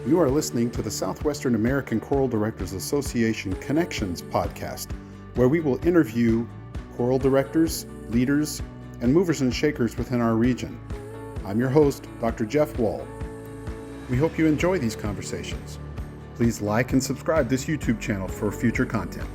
You are listening to the Southwestern American Choral Directors Association Connections podcast, where we will interview choral directors, leaders, and movers and shakers within our region. I'm your host, Dr. Jeff Wall. We hope you enjoy these conversations. Please like and subscribe this YouTube channel for future content.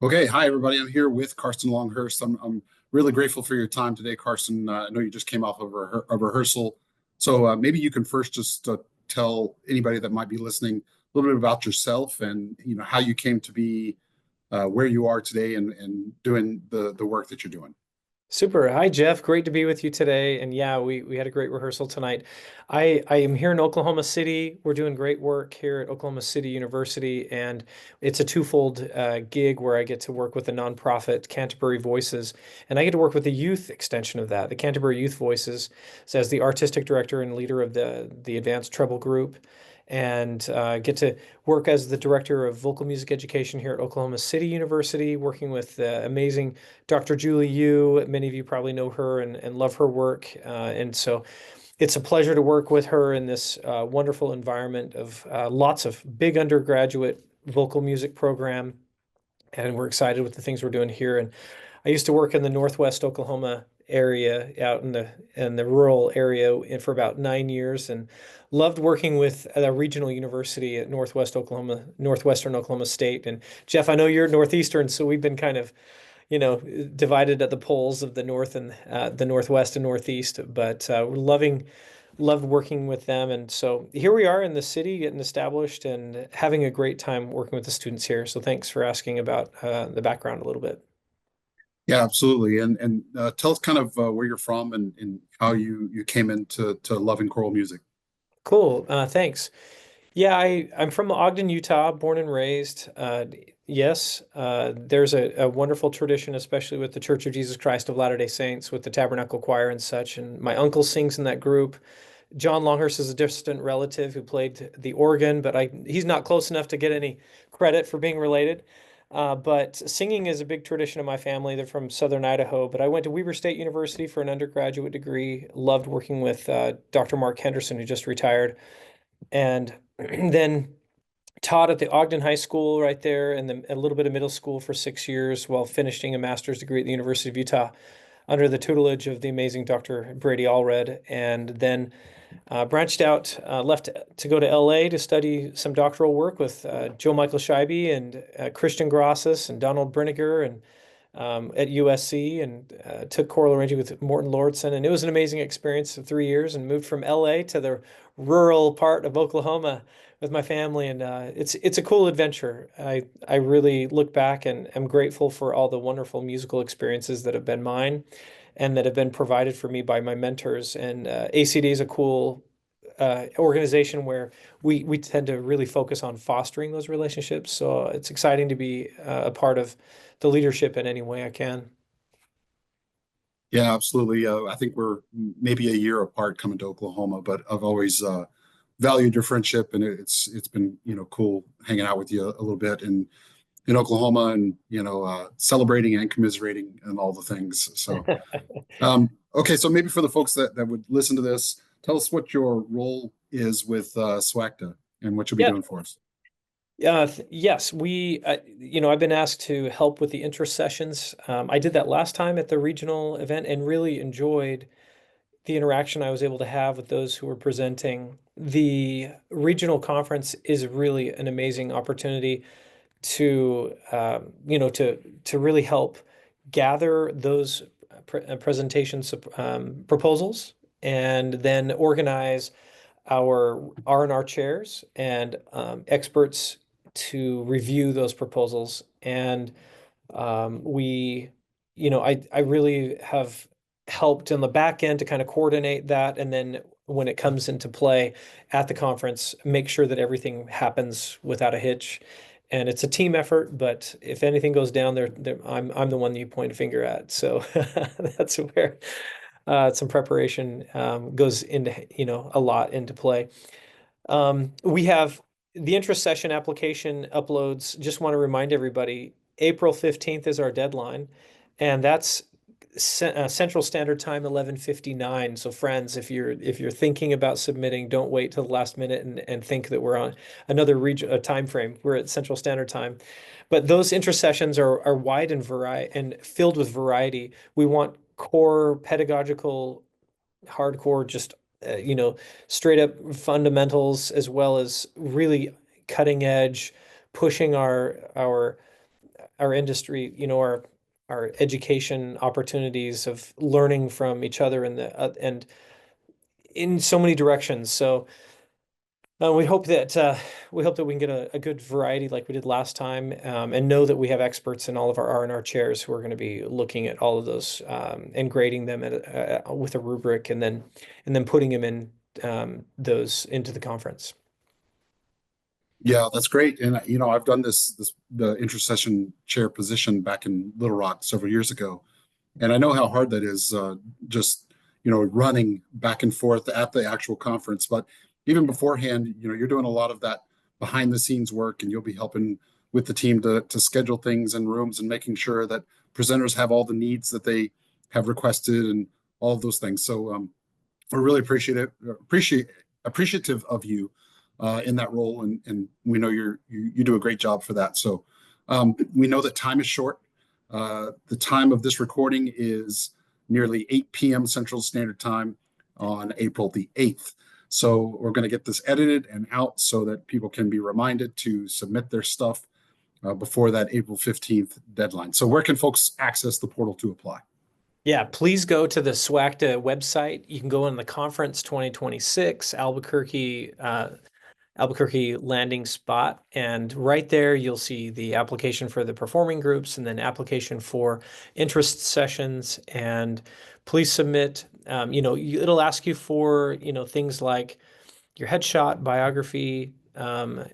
Okay, hi everybody. I'm here with Karsten Longhurst. I'm really grateful for your time today, Karsten. I know you just came off of a rehearsal. So maybe you can first just tell anybody that might be listening a little bit about yourself and how you came to be where you are today and doing the work that you're doing. Super. Hi, Jeff. Great to be with you today. And yeah, we had a great rehearsal tonight. I am here in Oklahoma City. We're doing great work here at Oklahoma City University, and it's a twofold gig where I get to work with the nonprofit Canterbury Voices, and I get to work with the youth extension of that, the Canterbury Youth Voices, so as the artistic director and leader of the advanced treble group, and get to work as the director of vocal music education here at Oklahoma City University, working with amazing Dr. Julie Yu. Many of you probably know her and love her work. And so it's a pleasure to work with her in this wonderful environment of lots of big undergraduate vocal music program. And we're excited with the things we're doing here. And I used to work in the Northwest Oklahoma area, out in the rural area, for about 9 years, and loved working with a regional university at Northwestern Oklahoma State. And Jeff, I know you're Northeastern, so we've been kind of, divided at the poles of the North and the Northwest and Northeast, but loved working with them. And so here we are in the city, getting established and having a great time working with the students here. So thanks for asking about the background a little bit. Yeah, absolutely. And tell us kind of where you're from and how you came into loving choral music. Cool. Thanks. Yeah, I'm from Ogden, Utah, born and raised. Yes, there's a wonderful tradition, especially with the Church of Jesus Christ of Latter-day Saints, with the Tabernacle Choir and such. And my uncle sings in that group. John Longhurst is a distant relative who played the organ, but he's not close enough to get any credit for being related. But singing is a big tradition of my family. They're from Southern Idaho, but I went to Weber State University for an undergraduate degree, loved working with Dr. Mark Henderson, who just retired, and then taught at the Ogden High School right there and then a little bit of middle school for 6 years while finishing a master's degree at the University of Utah under the tutelage of the amazing Dr. Brady Allred, and then branched out, left to go to LA to study some doctoral work with Joe Michael Scheibe and Christian Grosses and Donald Brinegar and at USC, and took choral arranging with Morton Lordson. And it was an amazing experience of 3 years, and moved from LA to the rural part of Oklahoma with my family. And it's a cool adventure. I really look back and am grateful for all the wonderful musical experiences that have been mine and that have been provided for me by my mentors. And ACD is a cool organization where we tend to really focus on fostering those relationships. So it's exciting to be a part of the leadership in any way I can. Yeah, absolutely. I think we're maybe a year apart coming to Oklahoma, but I've always valued your friendship, and it's been cool hanging out with you a little bit in Oklahoma, and celebrating and commiserating and all the things. So okay, so maybe for the folks that would listen to this, tell us what your role is with SWACDA and what you'll be doing for us. Yes, I've been asked to help with the interest sessions. I did that last time at the regional event and really enjoyed the interaction I was able to have with those who were presenting. The regional conference is really an amazing opportunity to, to really help gather those presentations, proposals, and then organize our R&R chairs and experts to review those proposals. And I really have helped on the back end to kind of coordinate that. And then when it comes into play at the conference, make sure that everything happens without a hitch. And it's a team effort, but if anything goes down there, I'm the one you point a finger at. So that's where some preparation goes into, a lot into play. We have the interest session application uploads. Just want to remind everybody, April 15th is our deadline, and that's Central Standard Time, 11:59. So friends, if you're thinking about submitting, don't wait till the last minute and think that we're on another region time frame. We're at Central Standard Time. But those interest sessions are wide and variety and filled with variety. We want core pedagogical, hardcore, just straight up fundamentals, as well as really cutting edge, pushing our industry, our education opportunities of learning from each other and in so many directions. So we hope that we can get a good variety like we did last time, and know that we have experts in all of our R&R chairs who are going to be looking at all of those, and grading them with a rubric, and then putting them in those into the conference. Yeah, that's great. And I've done the intercession chair position back in Little Rock several years ago, and I know how hard that is. Just running back and forth at the actual conference, but even beforehand, you're doing a lot of that behind the scenes work, and you'll be helping with the team to schedule things in rooms and making sure that presenters have all the needs that they have requested and all of those things. So we're really appreciative of you in that role, and we know you do a great job for that. So we know that time is short. The time of this recording is nearly 8 p.m. Central Standard Time on April the 8th. So we're going to get this edited and out so that people can be reminded to submit their stuff before that April 15th deadline. So where can folks access the portal to apply? Yeah, please go to the SWACDA website. You can go on the Conference 2026 Albuquerque landing spot. And right there, you'll see the application for the performing groups, and then application for interest sessions. And please submit. It'll ask you for, things like your headshot, biography,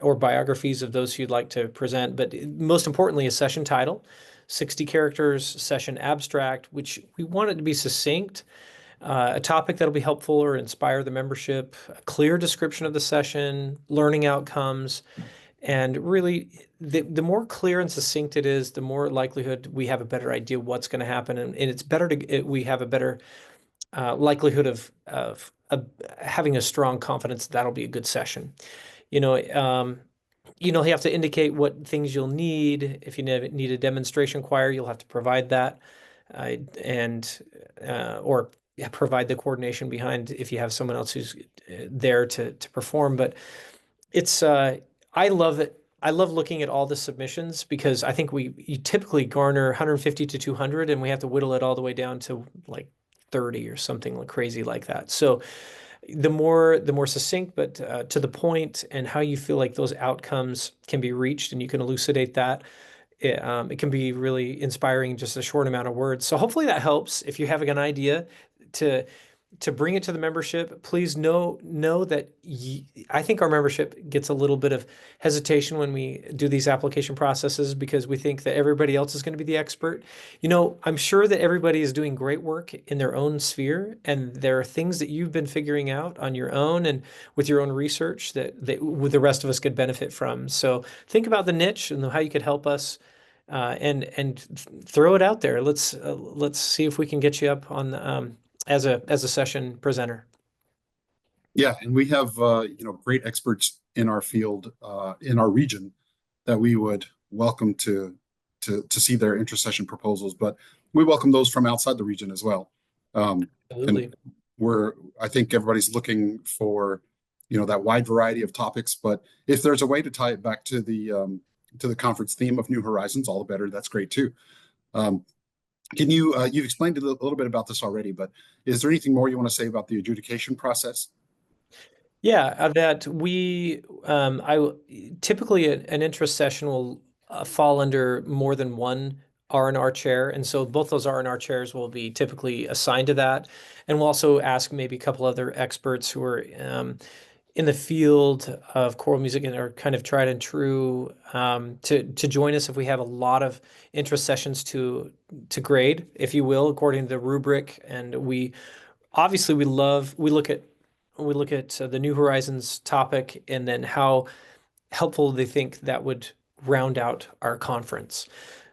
or biographies of those you'd like to present. But most importantly, a session title, 60 characters, session abstract, which we want it to be succinct, a topic that'll be helpful or inspire the membership, a clear description of the session, learning outcomes. And really, the more clear and succinct it is, the more likelihood we have a better idea what's going to happen. And it's better we have a better likelihood of having a strong confidence that'll be a good session. You have to indicate what things you'll need. If you need a demonstration choir, you'll have to provide that, or provide the coordination behind if you have someone else who's there to perform. But it's I love it. I love looking at all the submissions, because I think you typically garner 150 to 200, and we have to whittle it all the way down to like 30 or something crazy like that. So the more succinct, but to the point, and how you feel like those outcomes can be reached, and you can elucidate that, it can be really inspiring in just a short amount of words. So hopefully that helps. If you're having an idea to bring it to the membership, please know that I think our membership gets a little bit of hesitation when we do these application processes, because we think that everybody else is going to be the expert. I'm sure that everybody is doing great work in their own sphere, and there are things that you've been figuring out on your own and with your own research that the rest of us could benefit from. So think about the niche and how you could help us, and throw it out there. Let's see if we can get you up on as a session presenter. Yeah, and we have great experts in our field, in our region, that we would welcome to see their intercession proposals. But we welcome those from outside the region as well. Absolutely. And I think everybody's looking for that wide variety of topics. But if there's a way to tie it back to the conference theme of New Horizons, all the better. That's great too. Can you've explained a little bit about this already, but is there anything more you want to say about the adjudication process? Yeah, that typically an interest session will fall under more than one R&R chair, and so both those R&R chairs will be typically assigned to that, and we'll also ask maybe a couple other experts who are in the field of choral music and are kind of tried and true, to join us if we have a lot of interest sessions to grade, if you will, according to the rubric. And we look at the New Horizons topic, and then how helpful they think that would round out our conference.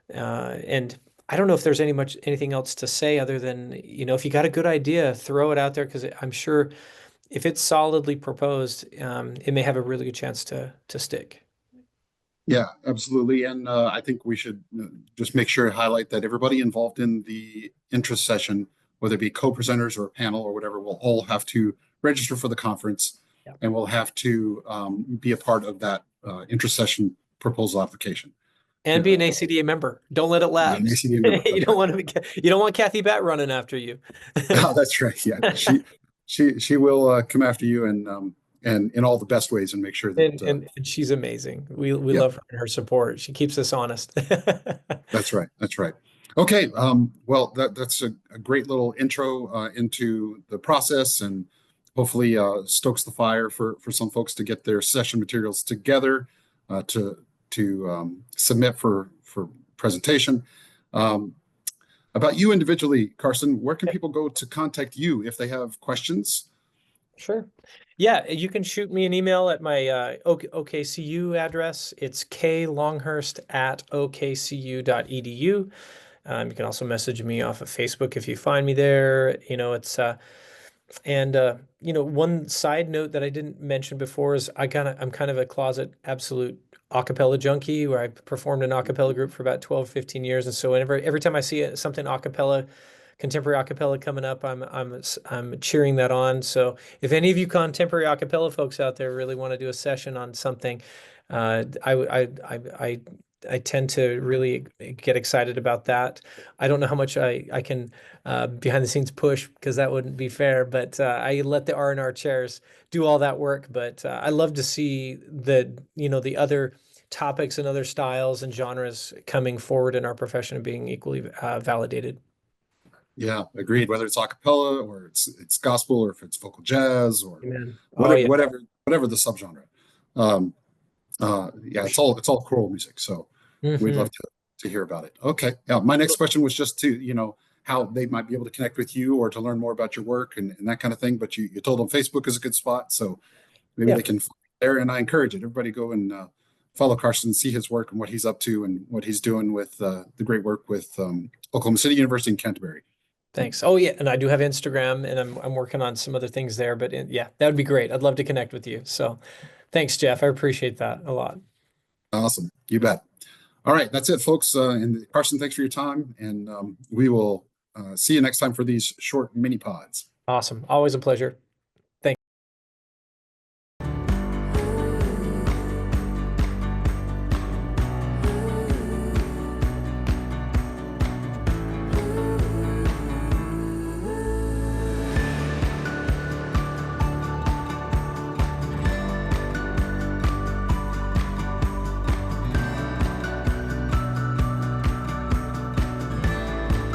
And I don't know if there's anything else to say other than, if you got a good idea, throw it out there because I'm sure if it's solidly proposed, it may have a really good chance to stick. Yeah, absolutely. And I think we should just make sure to highlight that everybody involved in the interest session, whether it be co-presenters or a panel or whatever, will all have to register for the conference Yeah. and will have to be a part of that interest session proposal application. And be an ACDA member. Don't let it lapse. ACDA member, You don't want you don't want Kathy Batt running after you. Oh, that's right. Yeah, she will come after you and in all the best ways and make sure that And she's amazing. We yeah. love her and her support. She keeps us honest. That's right. That's right. Okay. Well, that's a great little intro into the process, and hopefully stokes the fire for some folks to get their session materials together to submit for presentation. About you individually, Karsten, where can people go to contact you if they have questions? Sure. Yeah, you can shoot me an email at my OKCU address. It's klonghurst@okcu.edu. You can also message me off of Facebook if you find me there. It's one side note that I didn't mention before is I'm kind of a closet absolute a cappella junkie where I performed in a cappella group for about 12, 15 years. And so every time I see something a cappella, contemporary a cappella coming up, I'm cheering that on. So if any of you contemporary a cappella folks out there really want to do a session on something, I tend to really get excited about that. I don't know how much I can behind the scenes push because that wouldn't be fair, but I let the R&R chairs do all that work. But I love to see the other topics and other styles and genres coming forward in our profession and being equally validated. Yeah, agreed. Whether it's a cappella or it's gospel or if it's vocal jazz or Amen. whatever, Yeah. whatever the subgenre. Yeah, it's all choral music. So we'd love to hear about it. Okay. Yeah. My next question was just to, how they might be able to connect with you or to learn more about your work and that kind of thing. But you told them Facebook is a good spot. So maybe they can find there. And I encourage it. Everybody go and follow Karsten, see his work and what he's up to and what he's doing with the great work with Oklahoma City University in Canterbury. Thanks. Oh yeah, and I do have Instagram, and I'm working on some other things there. But yeah, that would be great. I'd love to connect with you. So, thanks, Jeff. I appreciate that a lot. Awesome, you bet. All right, that's it, folks. And Karsten, thanks for your time, and we will see you next time for these short mini pods. Awesome. Always a pleasure.